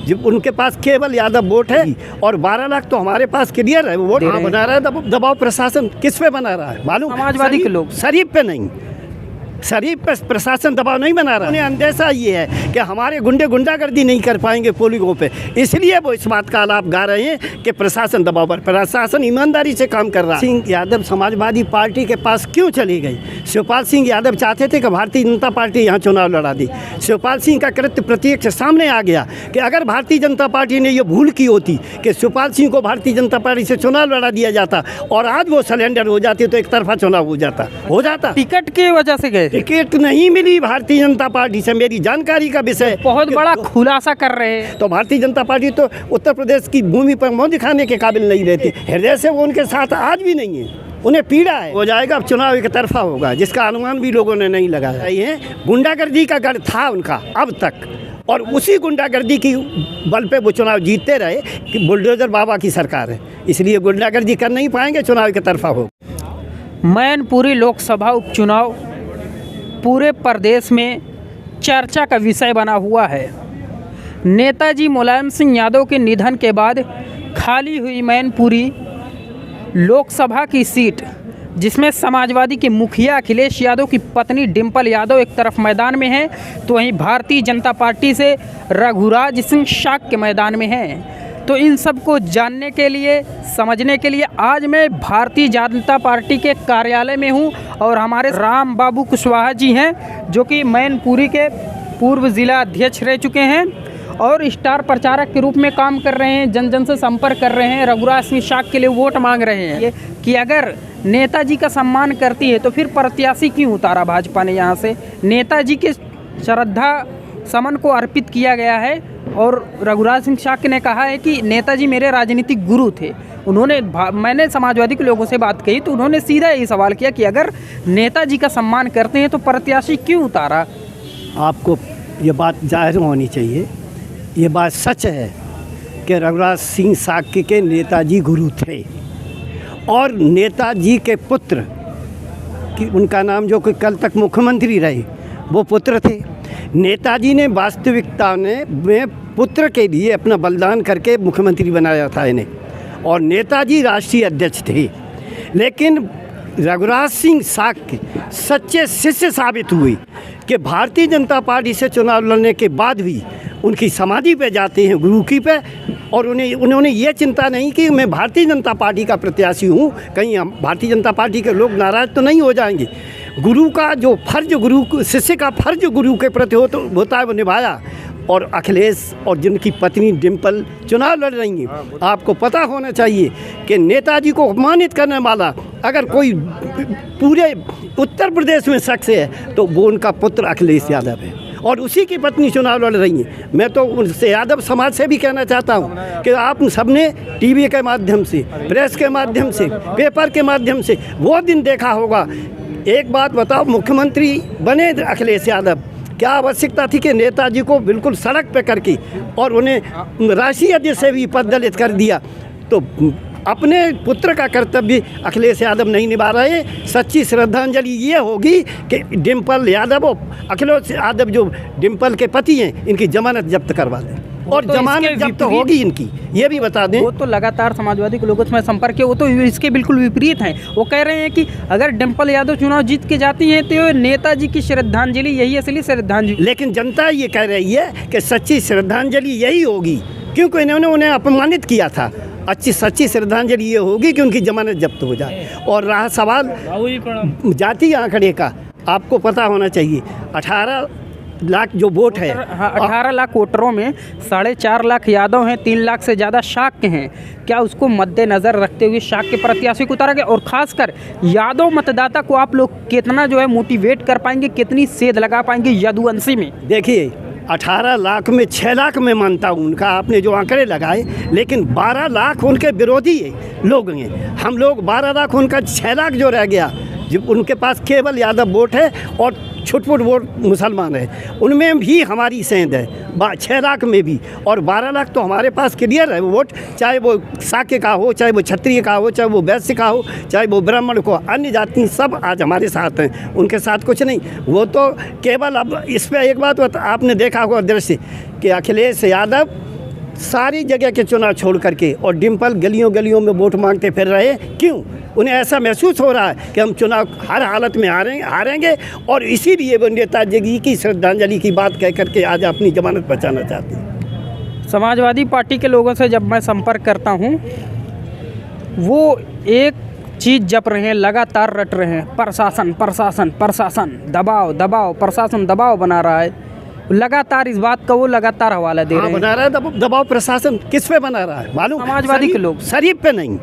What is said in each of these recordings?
जब उनके पास केवल यादव वोट है और 12 लाख तो हमारे पास क्लियर है। वो वोट बना रहा है दबाव प्रशासन किस पे बना रहा है मालूम? समाजवादी के लोग। शरीफ पे नहीं, शरीफ पे प्रशासन दबाव नहीं बना रहा है। उन्हें अंदेशा ये है कि हमारे गुंडागर्दी नहीं कर पाएंगे पोलिंगों पे, इसलिए वो इस बात का आलाप गा रहे हैं कि प्रशासन दबाव पर। प्रशासन ईमानदारी से काम कर रहा है। सिंह यादव समाजवादी पार्टी के पास क्यों चली गई? शिवपाल सिंह यादव चाहते थे कि भारतीय जनता पार्टी यहाँ चुनाव लड़ा दी। शिवपाल सिंह का कृत्य प्रत्यक्ष सामने आ गया कि अगर भारतीय जनता पार्टी ने ये भूल की होती कि शिवपाल सिंह को भारतीय जनता पार्टी से चुनाव लड़ा दिया जाता और आज वो सिलेंडर हो जाती तो एक तरफा चुनाव हो जाता। टिकट की वजह से गए, टिकट नहीं मिली भारतीय जनता पार्टी से, मेरी जानकारी का विषय। बहुत बड़ा खुलासा कर रहे हैं। तो भारतीय जनता पार्टी तो उत्तर प्रदेश की भूमि पर मुँह दिखाने के काबिल नहीं रहती, हृदय से वो उनके साथ आज भी नहीं है, उन्हें पीड़ा है। हो जाएगा अब चुनाव एक तरफा होगा, जिसका अनुमान भी लोगों ने नहीं लगाया है। गुंडागर्दी का गढ़ था उनका अब तक, और उसी गुंडागर्दी की बल पे वो चुनाव जीतते रहे कि बुलडोजर बाबा की सरकार है, इसलिए गुंडागर्दी कर नहीं पाएंगे, चुनाव एक तरफा हो। मैनपुरी लोकसभा उपचुनाव पूरे प्रदेश में चर्चा का विषय बना हुआ है। नेताजी मुलायम सिंह यादव के निधन के बाद खाली हुई मैनपुरी लोकसभा की सीट, जिसमें समाजवादी के मुखिया अखिलेश यादव की पत्नी डिम्पल यादव एक तरफ मैदान में हैं, तो वहीं भारतीय जनता पार्टी से रघुराज सिंह शाक्य मैदान में हैं। तो इन सब को जानने के लिए, समझने के लिए आज मैं भारतीय जनता पार्टी के कार्यालय में हूं और हमारे राम बाबू कुशवाहा जी हैं, जो कि मैनपुरी के पूर्व ज़िला अध्यक्ष रह चुके हैं और स्टार प्रचारक के रूप में काम कर रहे हैं, जन जन से संपर्क कर रहे हैं। रघुराज सिंह शाक्य के लिए वोट मांग रहे हैं कि अगर नेताजी का सम्मान करती है तो फिर प्रत्याशी क्यों उतारा भाजपा ने यहाँ से? नेताजी के श्रद्धा समन को अर्पित किया गया है और रघुराज सिंह शाक्य ने कहा है कि नेताजी मेरे राजनीतिक गुरु थे। मैंने समाजवादी के लोगों से बात कही तो उन्होंने सीधा यही सवाल किया कि अगर नेताजी का सम्मान करते हैं तो प्रत्याशी क्यों उतारा? आपको ये बात जाहिर होनी चाहिए, ये बात सच है कि रघुराज सिंह शाक्य के नेताजी गुरु थे और नेताजी के पुत्र कि उनका नाम जो कि कल तक मुख्यमंत्री रहे वो पुत्र थे। नेताजी ने वास्तविकता में पुत्र के लिए अपना बलिदान करके मुख्यमंत्री बनाया था इन्हें, और नेताजी राष्ट्रीय अध्यक्ष थे। लेकिन रघुराज सिंह शाक्य सच्चे शिष्य साबित हुए कि भारतीय जनता पार्टी से चुनाव लड़ने के बाद भी उनकी समाधि पे जाते हैं, गुरु की पे, और उन्होंने ये चिंता नहीं कि मैं भारतीय जनता पार्टी का प्रत्याशी हूँ, कहीं भारतीय जनता पार्टी के लोग नाराज़ तो नहीं हो जाएंगे। गुरु का जो फर्ज, गुरु शिष्य का फर्ज गुरु के प्रति होता है वो निभाया। और अखिलेश और जिनकी पत्नी डिम्पल चुनाव लड़ रही हैं, आपको पता होना चाहिए कि नेताजी को अपमानित करने वाला अगर कोई पूरे उत्तर प्रदेश में शख्स है तो वो उनका पुत्र अखिलेश यादव है और उसी की पत्नी चुनाव लड़ रही हैं। मैं तो उनसे यादव समाज से भी कहना चाहता हूँ कि आप सबने टीवी के माध्यम से, प्रेस के माध्यम से, पेपर के माध्यम से वो दिन देखा होगा। एक बात बताओ, मुख्यमंत्री बने अखिलेश यादव, क्या आवश्यकता थी कि नेताजी को बिल्कुल सड़क पे करके और उन्हें राष्ट्रीय अध्यक्ष से भी पद दलित कर दिया? तो अपने पुत्र का कर्तव्य अखिलेश यादव नहीं निभा रहे। सच्ची श्रद्धांजलि ये होगी कि डिम्पल यादव और अखिलेश यादव जो डिम्पल के पति हैं, इनकी जमानत जब्त करवा दें और तो जमानत जब्त होगी इनकी, ये भी बता दें। वो तो लगातार समाजवादी के लोगों से संपर्क किया, वो तो इसके बिल्कुल विपरीत हैं। वो कह रहे हैं कि अगर डिम्पल यादव चुनाव जीत के जाती हैं तो नेताजी की श्रद्धांजलि यही असली श्रद्धांजलि। लेकिन जनता ये कह रही है कि सच्ची श्रद्धांजलि यही होगी, क्योंकि इन्होंने उन्हें अपमानित किया था। सच्ची श्रद्धांजलि ये होगी कि उनकी जमानत जब्त हो जाए। और रहा सवाल जाति आंकड़े का, आपको पता होना चाहिए 18 लाख जो वोट है, 18 लाख वोटरों में 4.5 लाख यादव हैं, 3 लाख से ज़्यादा शाक्य हैं। क्या उसको मद्देनज़र रखते हुए शाक्य प्रत्याशी को उतारा गया? और ख़ासकर यादव मतदाता को आप लोग कितना जो है मोटिवेट कर पाएंगे, कितनी सेध लगा पाएंगे यदुवंशी में? देखिए 18 लाख में 6 लाख में मानता हूँ उनका, आपने जो आंकड़े लगाए, लेकिन 12 लाख उनके विरोधी लोग हैं। हम लोग 12 लाख, उनका 6 लाख जो रह गया, जब उनके पास केवल यादव वोट है और छुटपुट वोट मुसलमान है, उनमें भी हमारी सेंध है 6 लाख में भी, और 12 लाख तो हमारे पास क्लियर है वोट, चाहे वो शाक्य का हो, चाहे वो क्षत्रिय का हो, चाहे वो वैश्य का हो, चाहे वो ब्राह्मण को, अन्य जाति सब आज हमारे साथ हैं, उनके साथ कुछ नहीं। वो तो केवल अब इस पर एक बात आपने देखा होगा दृश्य कि अखिलेश यादव सारी जगह के चुनाव छोड़ करके और डिम्पल गलियों गलियों में वोट मांगते फिर रहे, क्यों? उन्हें ऐसा महसूस हो रहा है कि हम चुनाव हर हालत में हारेंगे और इसीलिए वो नेताजी की श्रद्धांजलि की बात कह करके आज अपनी जमानत बचाना चाहते हैं। समाजवादी पार्टी के लोगों से जब मैं संपर्क करता हूँ, वो एक चीज़ जप रहे हैं, लगातार रट रहे हैं, प्रशासन प्रशासन प्रशासन, दबाव दबाव, प्रशासन दबाव बना रहा है। लगातार इस बात का वो लगातार हवाला दे रहे हैं। बना रहा है दबाव प्रशासन, किस पे बना रहा है मालूम? समाजवादी के लोग। शरीफ पे नहीं,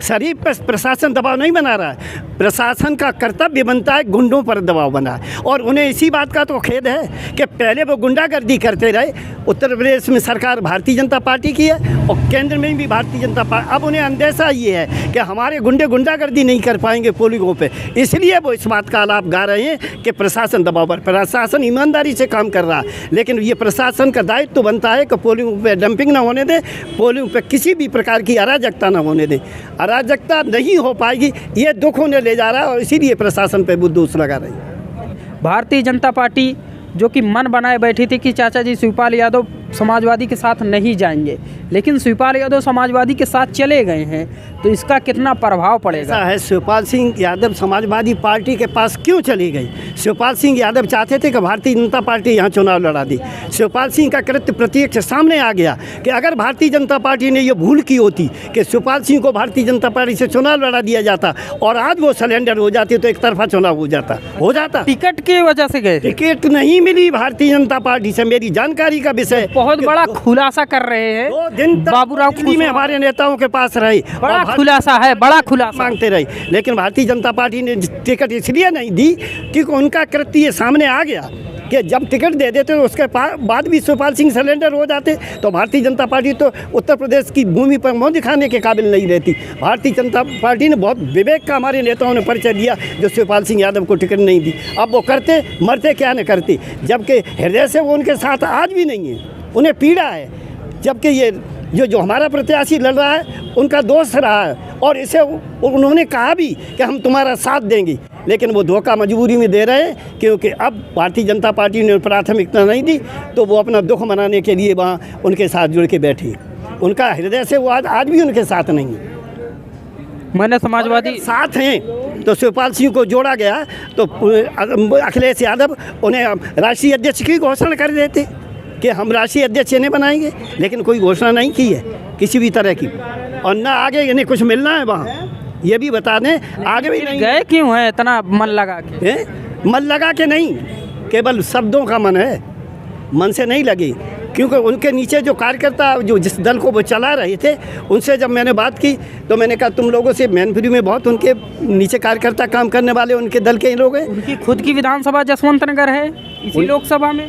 शरीफ पर प्रशासन दबाव नहीं बना रहा है। प्रशासन का कर्तव्य बनता है गुंडों पर दबाव बना है, और उन्हें इसी बात का तो खेद है कि पहले वो गुंडागर्दी करते रहे। उत्तर प्रदेश में सरकार भारतीय जनता पार्टी की है और केंद्र में भी भारतीय जनता पार्टी। अब उन्हें अंदेशा ये है कि हमारे गुंडे गुंडागर्दी नहीं कर पाएंगे पोलिंगों पे, इसलिए वो इस बात का आलाप गा रहे हैं कि प्रशासन दबाव पर। प्रशासन ईमानदारी से काम कर रहा है, लेकिन ये प्रशासन का दायित्व तो बनता है कि पोलिंग पे डंपिंग ना होने दें, पोलिंग पे किसी भी प्रकार की अराजकता ना होने दें। अराजकता नहीं हो पाएगी, ये दुख उन्हें ले जा रहा है और इसीलिए प्रशासन पे वो दोष लगा रही है। भारतीय जनता पार्टी जो कि मन बनाए बैठी थी कि चाचा जी शिवपाल यादव समाजवादी के साथ नहीं जाएंगे, लेकिन शिवपाल यादव समाजवादी के साथ चले गए हैं, तो इसका कितना प्रभाव पड़ेगा? ऐसा है, शिवपाल सिंह यादव समाजवादी पार्टी के पास क्यों चली गई? शिवपाल सिंह यादव चाहते थे कि भारतीय जनता पार्टी यहाँ चुनाव लड़ा दी। शिवपाल सिंह का कृत्य प्रत्यक्ष सामने आ गया कि अगर भारतीय जनता पार्टी ने ये भूल की होती कि शिवपाल सिंह को भारतीय जनता पार्टी से चुनाव लड़ा दिया जाता और आज वो सिलेंडर हो जाती तो एक तरफा चुनाव हो जाता। टिकट की वजह से गए? टिकट नहीं मिली भारतीय जनता पार्टी से, मेरी जानकारी का विषय। बहुत बड़ा खुलासा कर रहे हैं। 2 दिन तक बाबूराव दिल्ली में हमारे नेताओं के पास रहे, बड़ा खुलासा है, बड़ा खुलासा मांगते रहे, लेकिन भारतीय जनता पार्टी ने टिकट इसलिए नहीं दी क्योंकि उनका कृत्य ये सामने आ गया कि जब टिकट दे देते तो उसके बाद भी शिवपाल सिंह सिलेंडर हो जाते तो भारतीय जनता पार्टी तो उत्तर प्रदेश की भूमि पर मुँह दिखाने के काबिल नहीं रहती। भारतीय जनता पार्टी ने बहुत विवेक का हमारे नेताओं ने परिचय दिया जो शिवपाल सिंह यादव को टिकट नहीं दी। अब वो करते मरते क्या न करते, जबकि हृदय से वो उनके साथ आज भी नहीं है, उन्हें पीड़ा है। जबकि ये जो हमारा प्रत्याशी लड़ रहा है उनका दोस्त रहा है और इसे उन्होंने कहा भी कि हम तुम्हारा साथ देंगे, लेकिन वो धोखा मजबूरी में दे रहे हैं क्योंकि अब भारतीय जनता पार्टी ने प्राथमिकता नहीं दी तो वो अपना दुख मनाने के लिए वहाँ उनके साथ जुड़ के बैठी। उनका हृदय से वो आज भी उनके साथ नहीं है। मैंने समाजवादी साथ हैं तो शिवपाल सिंह को जोड़ा गया तो अखिलेश यादव उन्हें राष्ट्रीय अध्यक्ष की घोषणा कर देते कि हम राष्ट्रीय अध्यक्ष इन्हें बनाएंगे, लेकिन कोई घोषणा नहीं की है किसी भी तरह की, और ना आगे इन्हें कुछ मिलना है वहाँ, ये भी बता दें। आगे भी नहीं गए क्यों है इतना मन लगा के? मन लगा के नहीं, केवल शब्दों का मन है, मन से नहीं लगी। क्योंकि उनके नीचे जो कार्यकर्ता जो जिस दल को वो चला रहे थे उनसे जब मैंने बात की तो मैंने कहा तुम लोगों से मैनपुरी में बहुत उनके नीचे कार्यकर्ता काम करने वाले उनके दल के लोग हैं। उनकी खुद की विधानसभा जसवंत नगर है, इसी लोकसभा में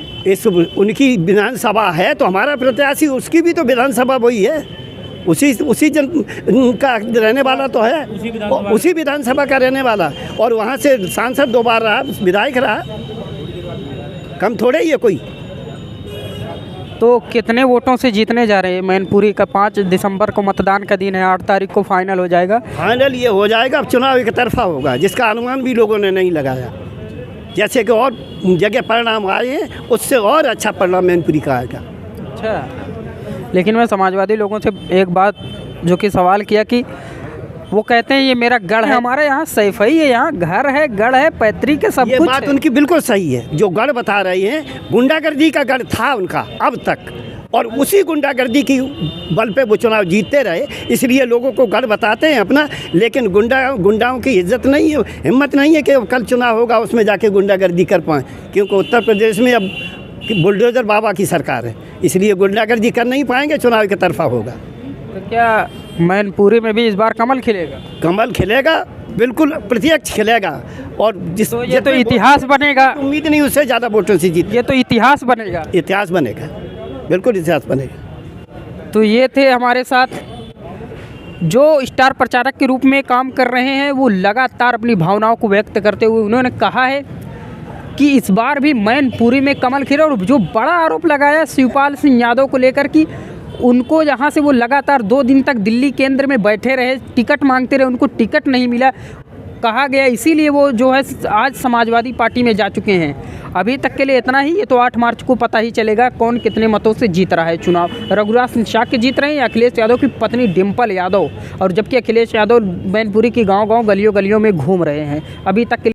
उनकी विधानसभा है तो हमारा प्रत्याशी उसकी भी तो विधानसभा वही है, उसी जन का रहने वाला तो है, उसी विधानसभा का रहने वाला, और वहाँ से सांसद 2 बार रहा, विधायक रहा, कम थोड़े ही है कोई। तो कितने वोटों से जीतने जा रहे हैं मैनपुरी का? 5 दिसंबर को मतदान का दिन है, 8 तारीख को फाइनल हो जाएगा। फाइनल ये हो जाएगा, अब चुनाव एक तरफा होगा जिसका अनुमान भी लोगों ने नहीं लगाया। जैसे कि और जगह परिणाम आए हैं उससे और अच्छा परिणाम मैनपुरी का आएगा। अच्छा, लेकिन मैं समाजवादी लोगों से एक बात जो कि सवाल किया कि वो कहते हैं ये मेरा गढ़ है, हमारे यहाँ सैफई है, यहाँ घर है, गढ़ है, पैतृक है, सब ये कुछ बात है। उनकी बिल्कुल सही है। जो गढ़ बता रहे हैं गुंडागर्दी का गढ़ था उनका अब तक, और उसी गुंडागर्दी की बल पे वो चुनाव जीतते रहे, इसलिए लोगों को गढ़ बताते हैं अपना। लेकिन गुंडाओं की इज्जत नहीं है, हिम्मत नहीं है कि कल चुनाव होगा उसमें जाके गुंडागर्दी कर पाएँ, क्योंकि उत्तर प्रदेश में अब बुलडोजर बाबा की सरकार है, इसलिए गुंडागर्दी कर नहीं पाएंगे, चुनाव की तरफा होगा। तो क्या मैनपुरी में भी इस बार कमल खिलेगा? कमल खिलेगा, बिल्कुल प्रत्यक्ष खिलेगा, और जिस तो ये तो इतिहास बनेगा। उम्मीद नहीं उससे ज़्यादा वोटों से जीत, ये तो इतिहास बनेगा, इतिहास बनेगा, बिल्कुल इतिहास बनेगा। तो ये थे हमारे साथ जो स्टार प्रचारक के रूप में काम कर रहे हैं, वो लगातार अपनी भावनाओं को व्यक्त करते हुए उन्होंने कहा है कि इस बार भी मैनपुरी में कमल खिले। और जो बड़ा आरोप लगाया शिवपाल सिंह यादव को लेकर कि उनको यहाँ से वो लगातार 2 दिन तक दिल्ली केंद्र में बैठे रहे, टिकट मांगते रहे, उनको टिकट नहीं मिला, कहा गया, इसीलिए वो जो है आज समाजवादी पार्टी में जा चुके हैं। अभी तक के लिए इतना ही। ये तो 8 मार्च को पता ही चलेगा कौन कितने मतों से जीत रहा है चुनाव। रघुराज सिंह शाक्य जीत रहे हैं या अखिलेश यादव की पत्नी डिम्पल यादव, और जबकि अखिलेश यादव मैनपुरी की गाँव-गाँव गलियों-गलियों में घूम रहे हैं। अभी तक के